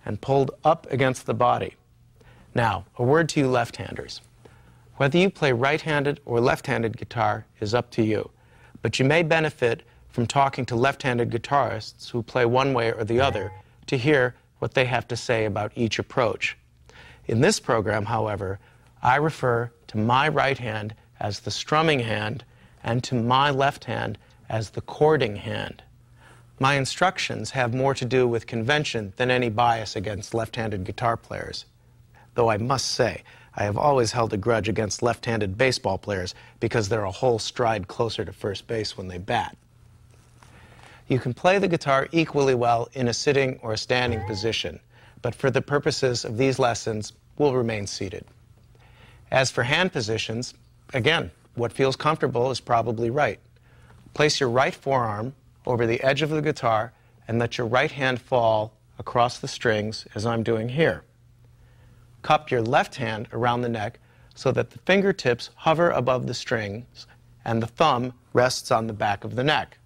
and pulled up against the body. Now, a word to you left-handers. Whether you play right-handed or left-handed guitar is up to you, but you may benefit from talking to left-handed guitarists who play one way or the other to hear what they have to say about each approach. In this program, however, I refer to my right hand as the strumming hand and to my left hand as the chording hand. My instructions have more to do with convention than any bias against left-handed guitar players. Though I must say, I have always held a grudge against left-handed baseball players because they're a whole stride closer to first base when they bat. You can play the guitar equally well in a sitting or a standing position, but for the purposes of these lessons, we'll remain seated. As for hand positions, again, what feels comfortable is probably right. Place your right forearm over the edge of the guitar and let your right hand fall across the strings as I'm doing here. Cup your left hand around the neck so that the fingertips hover above the strings and the thumb rests on the back of the neck.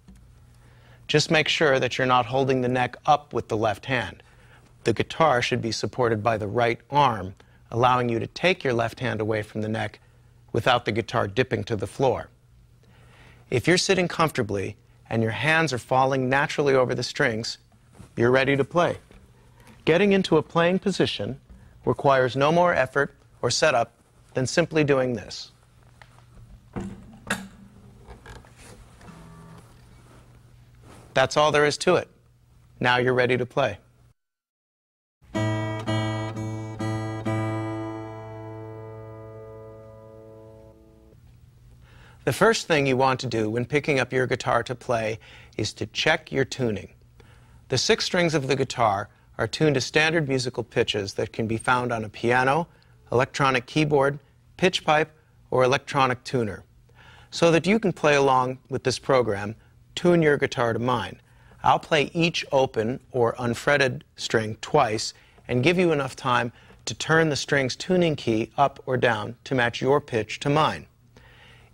Just make sure that you're not holding the neck up with the left hand. The guitar should be supported by the right arm, allowing you to take your left hand away from the neck without the guitar dipping to the floor. If you're sitting comfortably and your hands are falling naturally over the strings, you're ready to play. Getting into a playing position requires no more effort or setup than simply doing this. That's all there is to it. Now you're ready to play. The first thing you want to do when picking up your guitar to play is to check your tuning. The 6 strings of the guitar are tuned to standard musical pitches that can be found on a piano, electronic keyboard, pitch pipe, or electronic tuner. So that you can play along with this program, tune your guitar to mine. I'll play each open or unfretted string twice and give you enough time to turn the string's tuning key up or down to match your pitch to mine.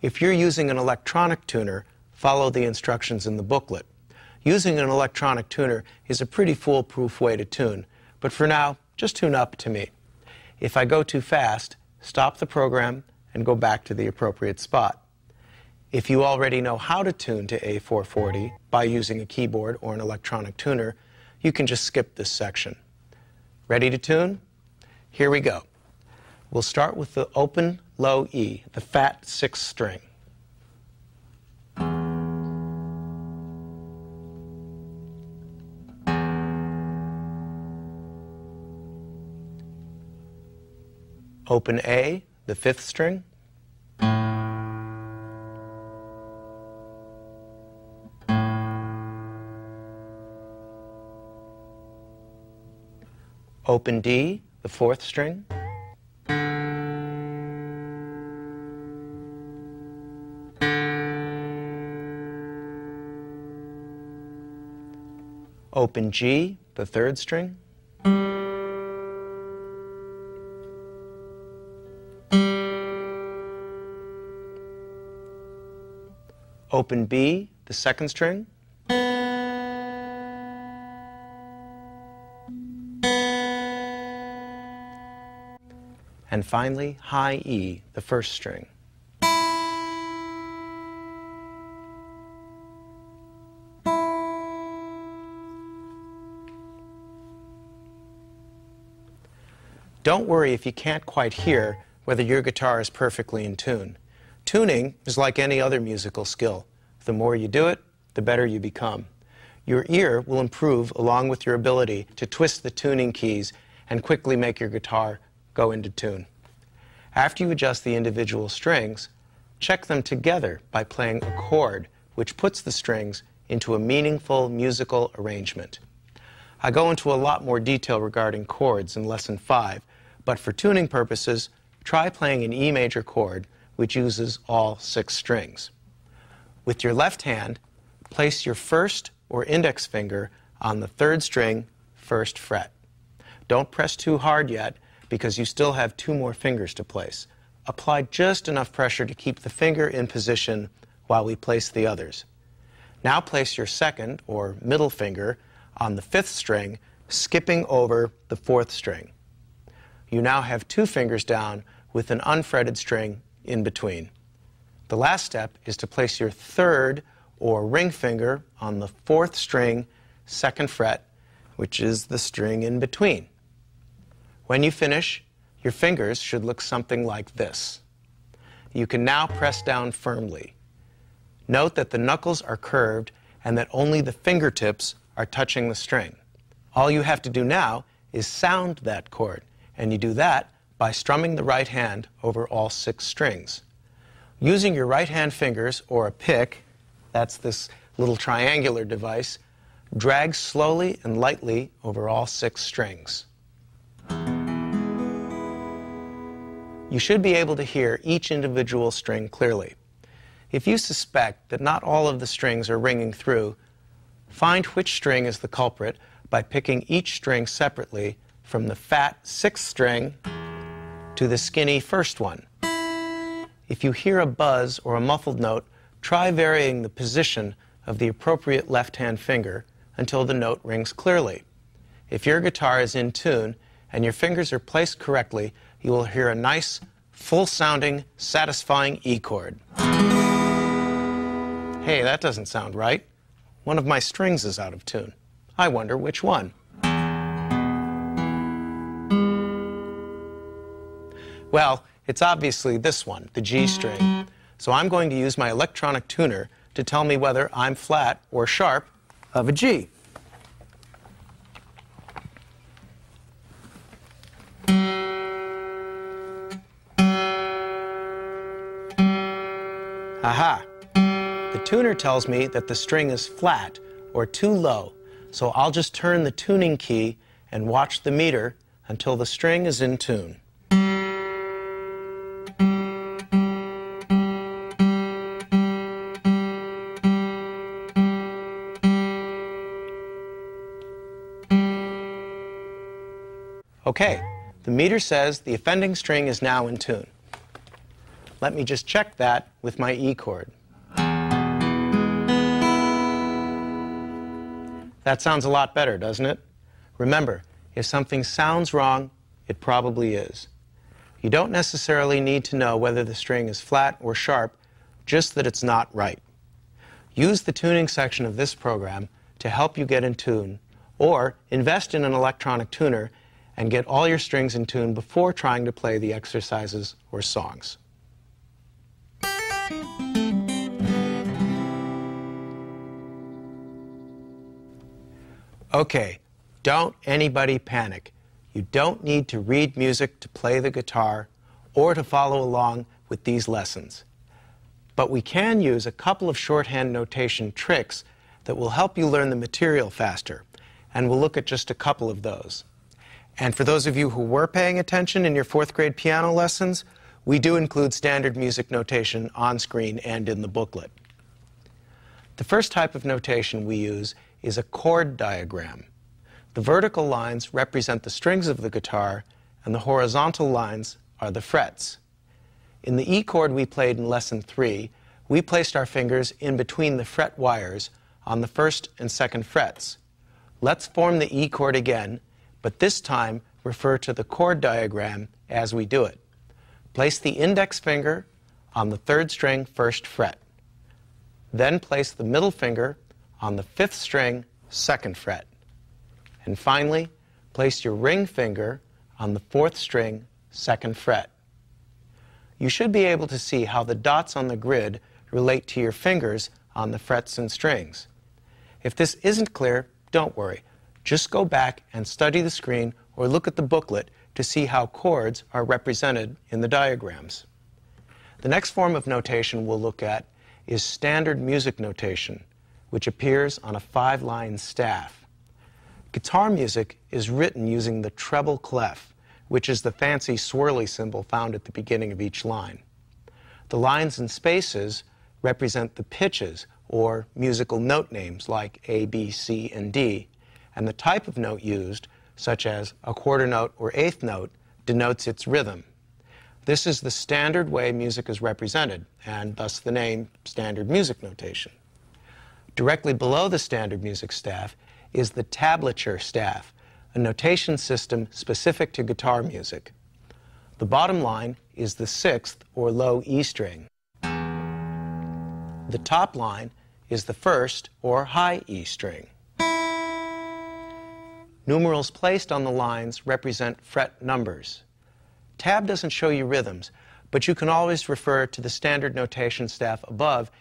If you're using an electronic tuner, follow the instructions in the booklet. Using an electronic tuner is a pretty foolproof way to tune, but for now, just tune up to me. If I go too fast, stop the program and go back to the appropriate spot. If you already know how to tune to A440 by using a keyboard or an electronic tuner, you can just skip this section. Ready to tune? Here we go. We'll start with the open low E, the fat 6th string. Open A, the 5th string. Open D, the 4th string. Open G, the 3rd string. Open B, the 2nd string. And finally, high E, the 1st string. Don't worry if you can't quite hear whether your guitar is perfectly in tune. Tuning is like any other musical skill. The more you do it, the better you become. Your ear will improve along with your ability to twist the tuning keys and quickly make your guitar go into tune. After you adjust the individual strings, check them together by playing a chord which puts the strings into a meaningful musical arrangement. I go into a lot more detail regarding chords in Lesson 5, but for tuning purposes, try playing an E major chord which uses all 6 strings. With your left hand, place your 1st or index finger on the 3rd string, 1st fret. Don't press too hard yet because you still have 2 more fingers to place. Apply just enough pressure to keep the finger in position while we place the others. Now place your 2nd or middle finger on the 5th string, skipping over the 4th string. You now have 2 fingers down with an unfretted string in between. The last step is to place your 3rd or ring finger on the 4th string, 2nd fret, which is the string in between. When you finish, your fingers should look something like this. You can now press down firmly. Note that the knuckles are curved and that only the fingertips are touching the string. All you have to do now is sound that chord, and you do that by strumming the right hand over all 6 strings. Using your right hand fingers or a pick, that's this little triangular device, drag slowly and lightly over all 6 strings. You should be able to hear each individual string clearly. If you suspect that not all of the strings are ringing through, find which string is the culprit by picking each string separately from the fat 6th string to the skinny 1st one. If you hear a buzz or a muffled note, try varying the position of the appropriate left-hand finger until the note rings clearly. If your guitar is in tune and your fingers are placed correctly, you will hear a nice, full-sounding, satisfying E chord. Hey, that doesn't sound right. One of my strings is out of tune. I wonder which one. Well, it's obviously this one, the G string. So I'm going to use my electronic tuner to tell me whether I'm flat or sharp of a G. Aha! The tuner tells me that the string is flat or too low, so I'll just turn the tuning key and watch the meter until the string is in tune. Okay, the meter says the offending string is now in tune. Let me just check that with my E chord. That sounds a lot better, doesn't it? Remember, if something sounds wrong, it probably is. You don't necessarily need to know whether the string is flat or sharp, just that it's not right. Use the tuning section of this program to help you get in tune, or invest in an electronic tuner and get all your strings in tune before trying to play the exercises or songs. Okay, don't anybody panic. You don't need to read music to play the guitar or to follow along with these lessons. But we can use a couple of shorthand notation tricks that will help you learn the material faster, and we'll look at just a couple of those. And for those of you who were paying attention in your 4th grade piano lessons, we do include standard music notation on screen and in the booklet. The first type of notation we use is a chord diagram. The vertical lines represent the strings of the guitar, and the horizontal lines are the frets. In the E chord we played in Lesson 3, we placed our fingers in between the fret wires on the 1st and 2nd frets. Let's form the E chord again, but this time refer to the chord diagram as we do it. Place the index finger on the 3rd string 1st fret. Then place the middle finger on the 5th string 2nd fret. And finally, place your ring finger on the 4th string 2nd fret. You should be able to see how the dots on the grid relate to your fingers on the frets and strings. If this isn't clear, don't worry. Just go back and study the screen or look at the booklet to see how chords are represented in the diagrams. The next form of notation we'll look at is standard music notation, which appears on a 5-line staff. Guitar music is written using the treble clef, which is the fancy swirly symbol found at the beginning of each line. The lines and spaces represent the pitches or musical note names like A, B, C, and D, and the type of note used, such as a quarter note or eighth note, denotes its rhythm. This is the standard way music is represented, and thus the name standard music notation. Directly below the standard music staff is the tablature staff, a notation system specific to guitar music. The bottom line is the 6th or low E string. The top line is the 1st or high E string. Numerals placed on the lines represent fret numbers. Tab doesn't show you rhythms, but you can always refer to the standard notation staff above